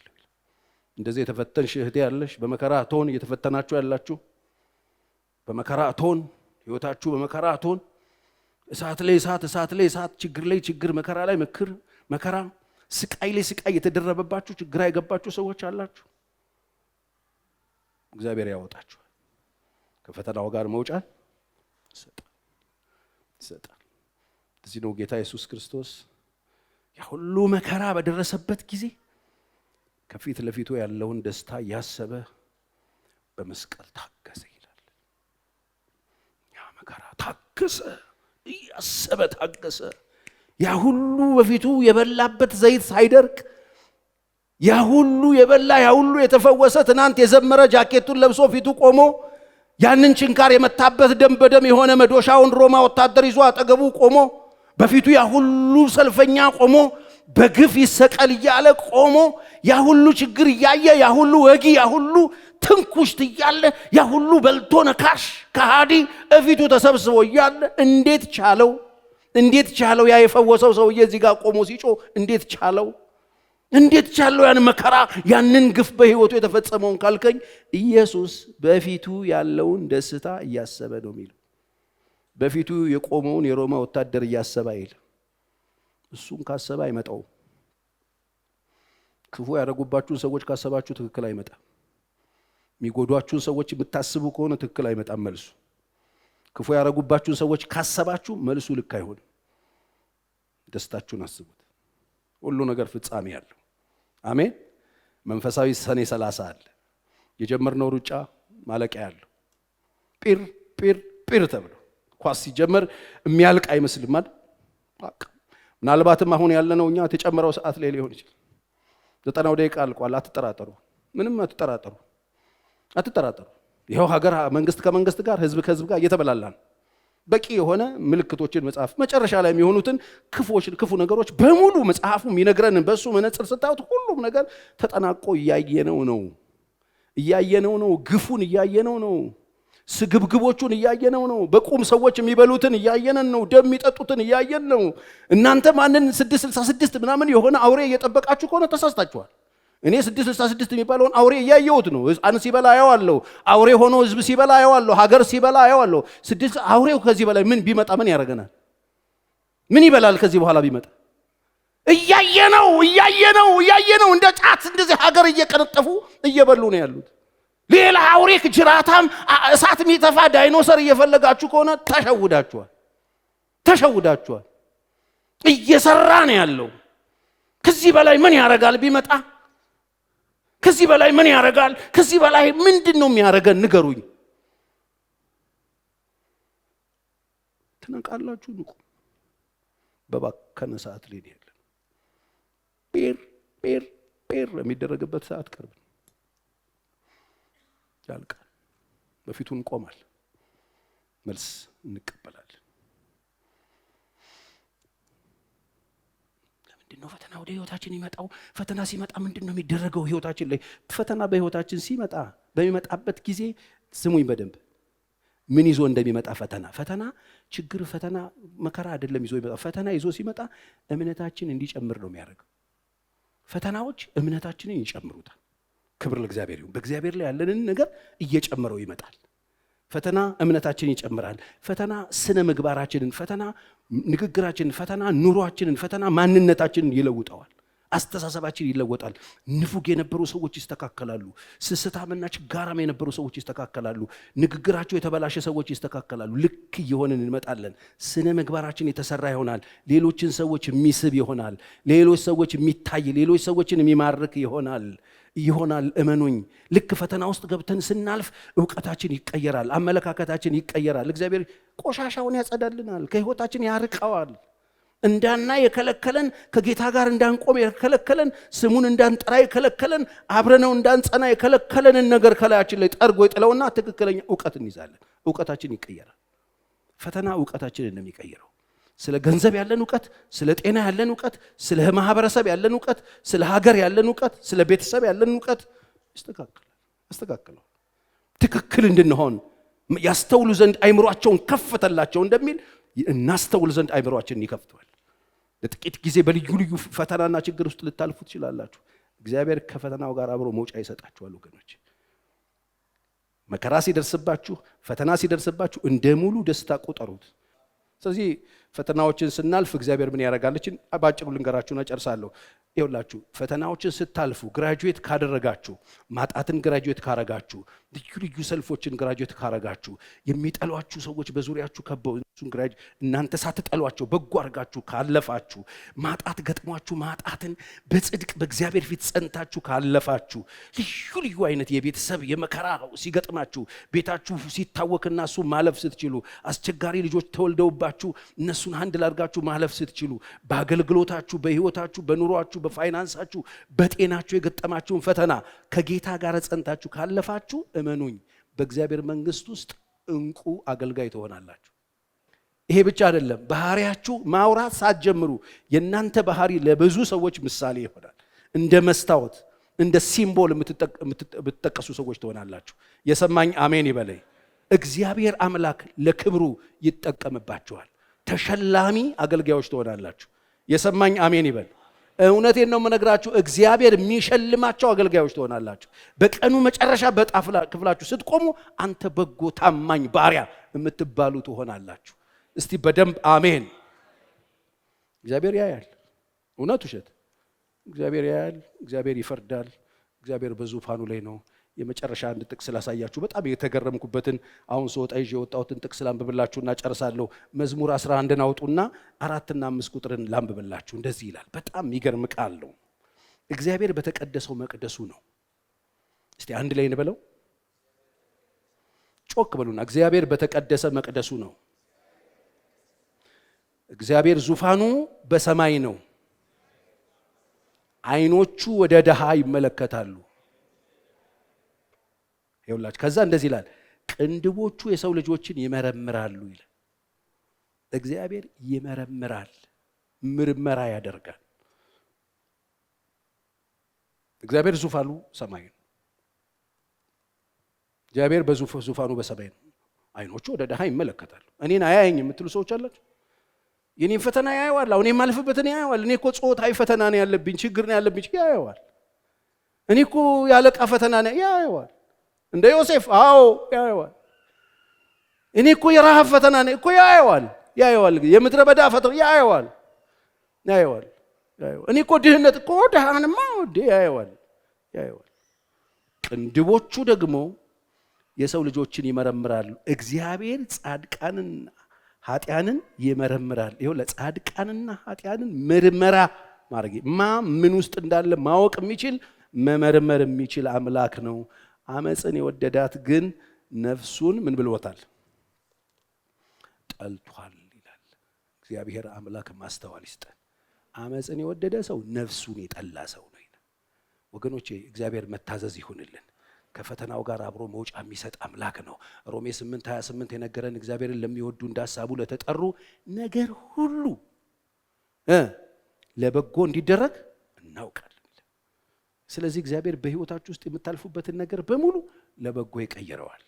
እንደዚህ የተፈተንሽ እህቴ ያለሽ፣ በመከራ እቶን እየተፈተናችሁ ያላችሁ፣ በመከራ እቶን ህይወታችሁ በመከራ እቶን እሳት ላይ እሳት፣ እሳት ላይ እሳት፣ ችግር ላይ ችግር፣ መከራ ላይ መከራ፣ ስቃይ ላይ ስቃይ የተደረበባችሁ ችግር አይገባችሁ ሰዎች አላችሁ። እግዚአብሔር ያወጣችኋል። ከፈተናው ጋር መውጫን ይሰጣል። እዚህ ነው ጌታ ኢየሱስ ክርስቶስ ያ ሁሉ መከራ በደረሰበት ጊዜ ከፊት ለፊቱ ያለውን ደስታ ያሰበ በመስቀል ታገሰ ይላል። ያ መከራ ታገሰ፣ ያሰበ ታገሰ። ያ ሁሉ በፊቱ የበላበት ዘይት ሳይደርቅ ያ ሁሉ የበላ ያ ሁሉ የተፈወሰ ትናንት የዘመረ ጃኬቱን ለብሶ ፊቱ ቆሞ ያንን ችንካር የመታበት ደም በደም የሆነ መዶሻውን ሮማ ወታደር ይዞ አጠገቡ ቆሞ በፊቱ ያ ሁሉ ሰልፈኛ ቆሞ በግፍ ይሰቀል እያለ ቆሞ ያ ሁሉ ችግር እያየ ያ ሁሉ ወጊ ያ ሁሉ ትንኩሽት እያለ ያ ሁሉ በልቶ ነካሽ ከሃዲ እፊቱ ተሰብስቦ እያለ እንዴት ቻለው? ያ የፈወሰው ሰውዬ እዚህ ጋር ቆሞ ሲጮ እንዴት ቻለው? ያን መከራ ያንን ግፍ በህይወቱ የተፈጸመውን ካልከኝ ኢየሱስ በፊቱ ያለውን ደስታ እያሰበ ነው የሚለው። በፊቱ የቆመውን የሮማ ወታደር እያሰበ አይል። እሱን ካሰበ አይመጣው። ክፉ ያደረጉባችሁን ሰዎች ካሰባችሁ ትክክል አይመጣም። የሚጎዷችሁን ሰዎች የምታስቡ ከሆነ ትክክል አይመጣም መልሱ። ክፉ ያደረጉባችሁን ሰዎች ካሰባችሁ መልሱ ልክ አይሆንም። ደስታችሁን አስቡት። ሁሉ ነገር ፍጻሜ ያለው። አሜን። መንፈሳዊ ሰኔ 30 አለ። የጀመርነው ሩጫ ማለቂያ ያለው ጲር ተብሎ ኳስ ሲጀመር የሚያልቅ አይመስልም ማለት ምናልባትም አሁን ያለነው እኛ ተጨመረው ሰዓት ላይ ሊሆን ይችላል። 90 ደቂቃ አልቋል። አትጠራጠሩ፣ ምንም አትጠራጠሩ። ይሄው ሀገር መንግስት ከመንግስት ጋር ህዝብ ከህዝብ ጋር እየተበላላ ነው። በቂ የሆነ ምልክቶችን መጽሐፍ መጨረሻ ላይ የሚሆኑትን ክፉ ነገሮች በሙሉ መጽሐፉ የሚነግረን በሱ መነጽር ስታዩት ሁሉም ነገር ተጠናቆ እያየነው ነው። ግፉን እያየነው ነው። ስግብግቦቹን እያየነው ነው። በቁም ሰዎች የሚበሉትን እያየነን ነው። ደም የሚጠጡትን እያየን ነው። እናንተ ማንን 666 ምናምን የሆነ አውሬ እየጠበቃችሁ ከሆነ ተሳስታችኋል። እኔ 666 የሚባለውን አውሬ እያየሁት ነው። ሕፃን ሲበላ አየዋለሁ። አውሬ ሆኖ ህዝብ ሲበላ አየዋለሁ። ሀገር ሲበላ አየዋለሁ። አውሬው ከዚህ በላይ ምን ቢመጣ ምን ያደርገናል? ምን ይበላል ከዚህ በኋላ ቢመጣ? እያየነው እንደ ጫት እንደዚህ ሀገር እየቀነጠፉ እየበሉ ነው ያሉት። ሌላ አውሬ ጅራታም እሳት የሚተፋ ዳይኖሰር እየፈለጋችሁ ከሆነ ተሸውዳችኋል። እየሰራ ነው ያለው። ከዚህ በላይ ምን ያደርጋል ቢመጣ? ከዚህ በላይ ምን ያደርጋል? ከዚህ በላይ ምንድነው የሚያደርገን? ንገሩኝ። ትነቃላችሁ? ንቁ። በባከነ ሰዓት ላይ ነው ያለን። ጴር የሚደረግበት ሰዓት ቅርብ ያልቃል። በፊቱ እንቆማል። መልስ እንቀበላለን። ለምንድነው ፈተና ወደ ህይወታችን ይመጣው? ፈተና ሲመጣ ምንድነው የሚደረገው ህይወታችን ላይ? ፈተና በህይወታችን በሚመጣበት ጊዜ ስሙኝ በደንብ ምን ይዞ እንደሚመጣ ፈተና ችግር፣ ፈተና መከራ አይደለም ይዞ ይመጣ። ፈተና ይዞ ሲመጣ እምነታችን እንዲጨምር ነው የሚያደርገው። ፈተናዎች እምነታችንን ይጨምሩታል። ክብር ለእግዚአብሔር ይሁን። በእግዚአብሔር ላይ ያለንን ነገር እየጨመረው ይመጣል። ፈተና እምነታችንን ይጨምራል። ፈተና ስነ ምግባራችንን፣ ፈተና ንግግራችንን፣ ፈተና ኑሯችንን፣ ፈተና ማንነታችንን ይለውጠዋል። አስተሳሰባችን ይለወጣል። ንፉግ የነበሩ ሰዎች ይስተካከላሉ። ስስታምና ችጋራም የነበሩ ሰዎች ይስተካከላሉ። ንግግራቸው የተበላሸ ሰዎች ይስተካከላሉ። ልክ እየሆንን እንመጣለን። ስነ ምግባራችን የተሰራ ይሆናል። ሌሎችን ሰዎች የሚስብ ይሆናል። ሌሎች ሰዎች የሚታይ፣ ሌሎች ሰዎችን የሚማርክ ይሆናል። እመኑኝ። ልክ ፈተና ውስጥ ገብተን ስናልፍ ዕውቀታችን ይቀየራል። አመለካከታችን ይቀየራል። እግዚአብሔር ቆሻሻውን ያጸዳልናል። ከህይወታችን ያርቀዋል። እንዳናይ የከለከለን፣ ከጌታ ጋር እንዳንቆም የከለከለን፣ ስሙን እንዳንጠራ የከለከለን፣ አብረነው እንዳንጸና የከለከለንን ነገር ከላያችን ላይ ጠርጎ ይጥለውና ትክክለኛ ዕውቀት እንይዛለን። ዕውቀታችን ይቀየራል። ፈተና ዕውቀታችንን ነው የሚቀይረው። ስለ ገንዘብ ያለን ዕውቀት፣ ስለ ጤና ያለን ዕውቀት፣ ስለ ማህበረሰብ ያለን ዕውቀት፣ ስለ ሀገር ያለን ዕውቀት፣ ስለ ቤተሰብ ያለን ዕውቀት ያስተካክላል። ትክክል እንድንሆን ያስተውሉ ዘንድ አይምሮአቸውን ከፈተላቸው እንደሚል እናስተውል ዘንድ አይምሮአችንን ይከፍተዋል። ለጥቂት ጊዜ በልዩ ልዩ ፈተናና ችግር ውስጥ ልታልፉ ትችላላችሁ። እግዚአብሔር ከፈተናው ጋር አብሮ መውጫ ይሰጣችኋል ወገኖች። መከራ ሲደርስባችሁ፣ ፈተና ሲደርስባችሁ እንደ ሙሉ ደስታ ቆጠሩት። ስለዚህ ፈተናዎችን ስናልፍ እግዚአብሔር ምን ያደርጋለችን ባጭሩ ልንገራችሁና ጨርሳለሁ። ይኸውላችሁ ፈተናዎችን ስታልፉ ግራጁዌት ካደረጋችሁ፣ ማጣትን ግራጁዌት ካረጋችሁ፣ ልዩ ልዩ ሰልፎችን ግራጁዌት ካረጋችሁ፣ የሚጠሏችሁ ሰዎች በዙሪያችሁ ከበው እሱን እናንተ ሳትጠሏቸው በጎ አድርጋችሁ ካለፋችሁ፣ ማጣት ገጥሟችሁ ማጣትን በጽድቅ በእግዚአብሔር ፊት ጸንታችሁ ካለፋችሁ፣ ልዩ ልዩ አይነት የቤተሰብ የመከራ ሲገጥማችሁ፣ ቤታችሁ ሲታወክና እሱ ማለፍ ስትችሉ፣ አስቸጋሪ ልጆች ተወልደውባችሁ እነሱን አንድ ላድርጋችሁ ማለፍ ስትችሉ፣ በአገልግሎታችሁ፣ በህይወታችሁ፣ በኑሯችሁ፣ በፋይናንሳችሁ፣ በጤናችሁ የገጠማችሁን ፈተና ከጌታ ጋር ጸንታችሁ ካለፋችሁ እመኑኝ በእግዚአብሔር መንግስት ውስጥ እንቁ አገልጋይ ትሆናላችሁ። ይሄ ብቻ አይደለም፣ ባህሪያችሁ ማውራት ሳትጀምሩ የእናንተ ባህሪ ለብዙ ሰዎች ምሳሌ ይሆናል። እንደ መስታወት እንደ ሲምቦል የምትጠቀሱ ሰዎች ትሆናላችሁ። የሰማኝ አሜን ይበለኝ። እግዚአብሔር አምላክ ለክብሩ ይጠቀምባችኋል። ተሸላሚ አገልጋዮች ትሆናላችሁ። የሰማኝ አሜን ይበል። እውነቴን ነው የምነግራችሁ። እግዚአብሔር የሚሸልማቸው አገልጋዮች ትሆናላችሁ። በቀኑ መጨረሻ በጣፍላ ክፍላችሁ ስትቆሙ አንተ በጎ ታማኝ ባሪያ የምትባሉ ትሆናላችሁ። እስቲ በደንብ አሜን። እግዚአብሔር ያያል። እውነት ውሸት? እግዚአብሔር ያያል። እግዚአብሔር ይፈርዳል። እግዚአብሔር በዙፋኑ ላይ ነው። የመጨረሻ አንድ ጥቅስ ላሳያችሁ። በጣም የተገረምኩበትን አሁን ስወጣ ይዤ የወጣሁትን ጥቅስ ላንብብላችሁና ጨርሳለሁ። መዝሙር 11ን አውጡና 4 እና 5 ቁጥርን ላንብብላችሁ። እንደዚህ ይላል። በጣም የሚገርም ቃል ነው። እግዚአብሔር በተቀደሰው መቅደሱ ነው። እስቲ አንድ ላይ እንበለው፣ ጮክ በሉና፣ እግዚአብሔር በተቀደሰ መቅደሱ ነው። እግዚአብሔር ዙፋኑ በሰማይ ነው። አይኖቹ ወደ ድሃ ይመለከታሉ። ይኸውላችሁ ከዛ እንደዚህ ይላል፣ ቅንድቦቹ የሰው ልጆችን ይመረምራሉ ይላል። እግዚአብሔር ይመረምራል፣ ምርመራ ያደርጋል። እግዚአብሔር ዙፋኑ ሰማይ ነው። እግዚአብሔር በዙፋኑ በሰማይ ነው። አይኖቹ ወደ ድሃ ይመለከታሉ። እኔን አያየኝ የምትሉ ሰዎች አላችሁ። የኔን ፈተና ያየዋል። አሁን የማልፍበትን ያየዋል። እኔ እኮ ጾታዊ ፈተና ነው ያለብኝ፣ ችግር ነው ያለብኝ፣ ያየዋል። እኔ እኮ ያለቃ ፈተና ነው ያየዋል። እንደ ዮሴፍ አዎ ያየዋል። እኔ እኮ የረሃብ ፈተና ነው እኮ ያየዋል። የምድረ በዳ ፈተና ያየዋል። እኔ እኮ ድህነት እኮ ድሃንማ ያየዋል። ቅንድቦቹ ደግሞ የሰው ልጆችን ይመረምራሉ። እግዚአብሔር ጻድቃንና ኃጢያንን ይመረምራል። ይኸው ለጻድቃንና ኃጢያንን ምርመራ ማድረግ ምን ውስጥ እንዳለ ማወቅ የሚችል መመርመር የሚችል አምላክ ነው። አመፅን የወደዳት ግን ነፍሱን ምን ብሎታል? ጠልቷል ይላል። እግዚአብሔር አምላክ ማስተዋል ይስጠን። አመፅን የወደደ ሰው ነፍሱን የጠላ ሰው ነው ይላል። ወገኖቼ እግዚአብሔር መታዘዝ ይሁንልን። ከፈተናው ጋር አብሮ መውጫ የሚሰጥ አምላክ ነው። ሮሜ 8:28 የነገረን እግዚአብሔርን ለሚወዱ እንደ ሐሳቡ ለተጠሩ ነገር ሁሉ ለበጎ እንዲደረግ እናውቃለን። ስለዚህ እግዚአብሔር በህይወታችሁ ውስጥ የምታልፉበትን ነገር በሙሉ ለበጎ ይቀይረዋል።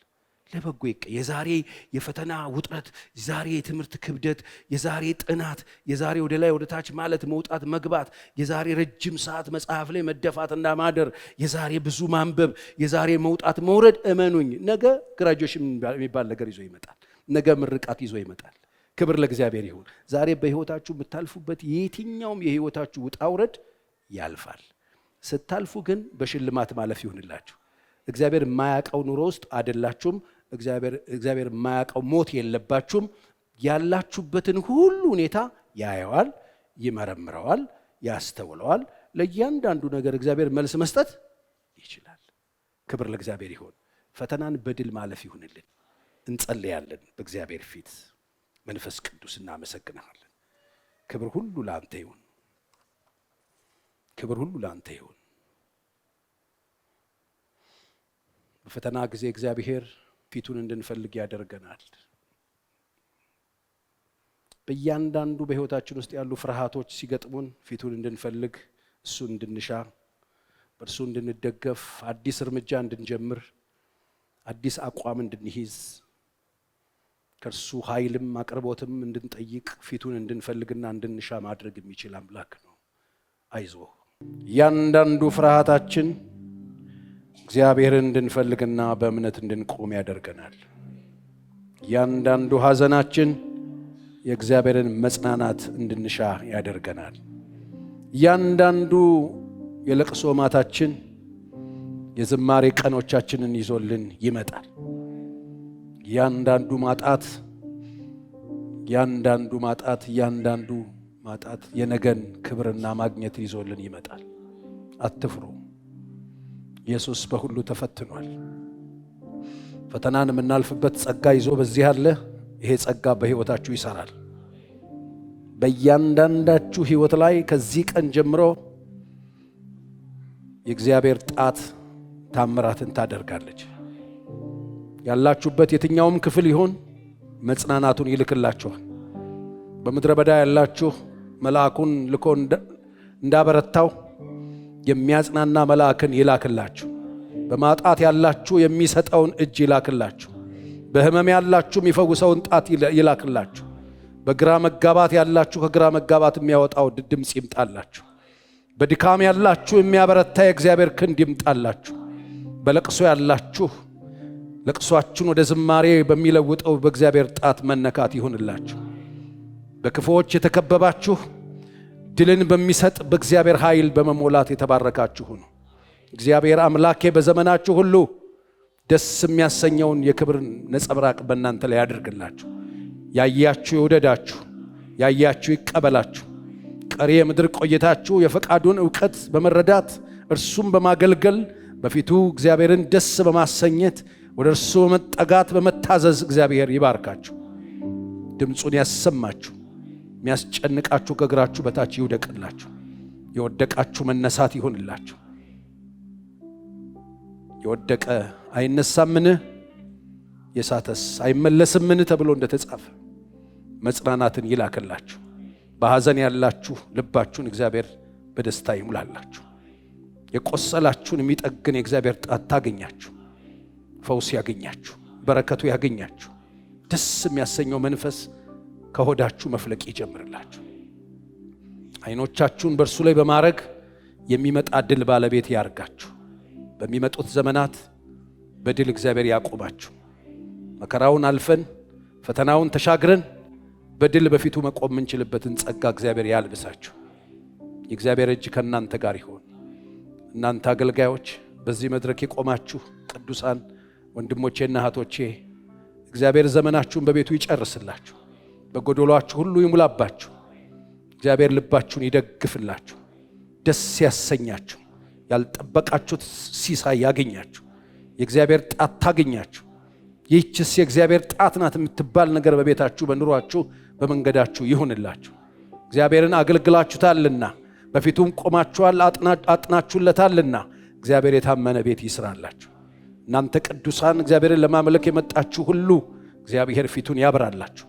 የዛሬ የፈተና ውጥረት፣ የዛሬ የትምህርት ክብደት፣ የዛሬ ጥናት፣ የዛሬ ወደ ላይ ወደ ታች ማለት መውጣት መግባት፣ የዛሬ ረጅም ሰዓት መጽሐፍ ላይ መደፋትና ማደር፣ የዛሬ ብዙ ማንበብ፣ የዛሬ መውጣት መውረድ፣ እመኑኝ ነገ ግራጁዌሽን የሚባል ነገር ይዞ ይመጣል። ነገ ምርቃት ይዞ ይመጣል። ክብር ለእግዚአብሔር ይሁን። ዛሬ በህይወታችሁ የምታልፉበት የትኛውም የህይወታችሁ ውጣ ውረድ ያልፋል። ስታልፉ ግን በሽልማት ማለፍ ይሁንላችሁ። እግዚአብሔር የማያውቀው ኑሮ ውስጥ አይደላችሁም። እግዚአብሔር የማያውቀው ሞት የለባችሁም። ያላችሁበትን ሁሉ ሁኔታ ያየዋል፣ ይመረምረዋል፣ ያስተውለዋል። ለእያንዳንዱ ነገር እግዚአብሔር መልስ መስጠት ይችላል። ክብር ለእግዚአብሔር ይሁን። ፈተናን በድል ማለፍ ይሁንልን። እንጸልያለን። በእግዚአብሔር ፊት መንፈስ ቅዱስ እናመሰግናለን። ክብር ሁሉ ለአንተ ይሁን። ክብር ሁሉ ለአንተ ይሁን። በፈተና ጊዜ እግዚአብሔር ፊቱን እንድንፈልግ ያደርገናል። በእያንዳንዱ በህይወታችን ውስጥ ያሉ ፍርሃቶች ሲገጥሙን ፊቱን እንድንፈልግ፣ እሱን እንድንሻ፣ በእርሱ እንድንደገፍ፣ አዲስ እርምጃ እንድንጀምር፣ አዲስ አቋም እንድንይዝ፣ ከእርሱ ኃይልም አቅርቦትም እንድንጠይቅ፣ ፊቱን እንድንፈልግና እንድንሻ ማድረግ የሚችል አምላክ ነው። አይዞህ። እያንዳንዱ ፍርሃታችን እግዚአብሔርን እንድንፈልግና በእምነት እንድንቆም ያደርገናል። እያንዳንዱ ሐዘናችን የእግዚአብሔርን መጽናናት እንድንሻ ያደርገናል። እያንዳንዱ የለቅሶ ማታችን የዝማሬ ቀኖቻችንን ይዞልን ይመጣል። እያንዳንዱ ማጣት የነገን ክብርና ማግኘት ይዞልን ይመጣል። አትፍሩ። ኢየሱስ በሁሉ ተፈትኗል። ፈተናን የምናልፍበት ጸጋ ይዞ በዚህ አለ። ይሄ ጸጋ በሕይወታችሁ ይሰራል። በእያንዳንዳችሁ ሕይወት ላይ ከዚህ ቀን ጀምሮ የእግዚአብሔር ጣት ታምራትን ታደርጋለች። ያላችሁበት የትኛውም ክፍል ይሆን መጽናናቱን ይልክላችኋል። በምድረ በዳ ያላችሁ መልአኩን ልኮ እንዳበረታው የሚያጽናና መልአክን ይላክላችሁ። በማጣት ያላችሁ የሚሰጠውን እጅ ይላክላችሁ። በሕመም ያላችሁ የሚፈውሰውን ጣት ይላክላችሁ። በግራ መጋባት ያላችሁ ከግራ መጋባት የሚያወጣው ድምፅ ይምጣላችሁ። በድካም ያላችሁ የሚያበረታ የእግዚአብሔር ክንድ ይምጣላችሁ። በለቅሶ ያላችሁ ለቅሷችሁን ወደ ዝማሬ በሚለውጠው በእግዚአብሔር ጣት መነካት ይሁንላችሁ። በክፉዎች የተከበባችሁ ድልን በሚሰጥ በእግዚአብሔር ኃይል በመሞላት የተባረካችሁ ሁኑ። እግዚአብሔር አምላኬ በዘመናችሁ ሁሉ ደስ የሚያሰኘውን የክብር ነጸብራቅ በእናንተ ላይ ያድርግላችሁ። ያያችሁ ይውደዳችሁ፣ ያያችሁ ይቀበላችሁ። ቀሪ የምድር ቆይታችሁ የፈቃዱን ዕውቀት በመረዳት እርሱም በማገልገል በፊቱ እግዚአብሔርን ደስ በማሰኘት ወደ እርሱ በመጠጋት በመታዘዝ እግዚአብሔር ይባርካችሁ። ድምፁን ያሰማችሁ። የሚያስጨንቃችሁ ከእግራችሁ በታች ይውደቅላችሁ። የወደቃችሁ መነሳት ይሁንላችሁ። የወደቀ አይነሳምን? የሳተስ አይመለስምን? ተብሎ እንደተጻፈ መጽናናትን ይላክላችሁ። በሐዘን ያላችሁ ልባችሁን እግዚአብሔር በደስታ ይሙላላችሁ። የቆሰላችሁን የሚጠግን የእግዚአብሔር ጣት ታገኛችሁ። ፈውስ ያገኛችሁ፣ በረከቱ ያገኛችሁ። ደስ የሚያሰኘው መንፈስ ከሆዳችሁ መፍለቅ ይጀምርላችሁ። አይኖቻችሁን በእርሱ ላይ በማድረግ የሚመጣ ድል ባለቤት ያርጋችሁ። በሚመጡት ዘመናት በድል እግዚአብሔር ያቆማችሁ። መከራውን አልፈን ፈተናውን ተሻግረን በድል በፊቱ መቆም የምንችልበትን ጸጋ እግዚአብሔር ያልብሳችሁ። የእግዚአብሔር እጅ ከእናንተ ጋር ይሆን። እናንተ አገልጋዮች፣ በዚህ መድረክ የቆማችሁ ቅዱሳን ወንድሞቼና እህቶቼ፣ እግዚአብሔር ዘመናችሁን በቤቱ ይጨርስላችሁ። በጎዶሏችሁ ሁሉ ይሙላባችሁ። እግዚአብሔር ልባችሁን ይደግፍላችሁ፣ ደስ ያሰኛችሁ። ያልጠበቃችሁት ሲሳይ ያገኛችሁ። የእግዚአብሔር ጣት ታገኛችሁ። ይህችስ የእግዚአብሔር ጣት ናት የምትባል ነገር በቤታችሁ፣ በኑሯችሁ፣ በመንገዳችሁ ይሁንላችሁ። እግዚአብሔርን አገልግላችሁታልና በፊቱም ቆማችኋል፣ አጥናችሁለታልና እግዚአብሔር የታመነ ቤት ይስራላችሁ። እናንተ ቅዱሳን እግዚአብሔርን ለማምለክ የመጣችሁ ሁሉ እግዚአብሔር ፊቱን ያብራላችሁ፣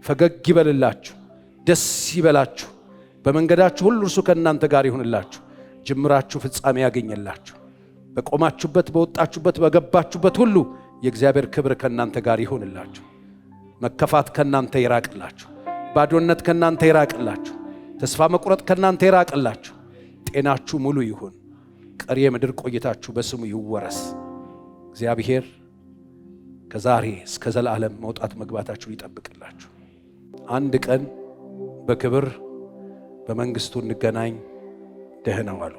ፈገግ ይበልላችሁ፣ ደስ ይበላችሁ። በመንገዳችሁ ሁሉ እርሱ ከእናንተ ጋር ይሁንላችሁ። ጅምራችሁ ፍጻሜ ያገኘላችሁ። በቆማችሁበት፣ በወጣችሁበት፣ በገባችሁበት ሁሉ የእግዚአብሔር ክብር ከእናንተ ጋር ይሁንላችሁ። መከፋት ከእናንተ ይራቅላችሁ። ባዶነት ከእናንተ ይራቅላችሁ። ተስፋ መቁረጥ ከእናንተ ይራቅላችሁ። ጤናችሁ ሙሉ ይሁን። ቀሪ የምድር ቆይታችሁ በስሙ ይወረስ። እግዚአብሔር ከዛሬ እስከ ዘላለም መውጣት መግባታችሁን ይጠብቅላችሁ። አንድ ቀን በክብር በመንግስቱ እንገናኝ። ደህና ዋሉ።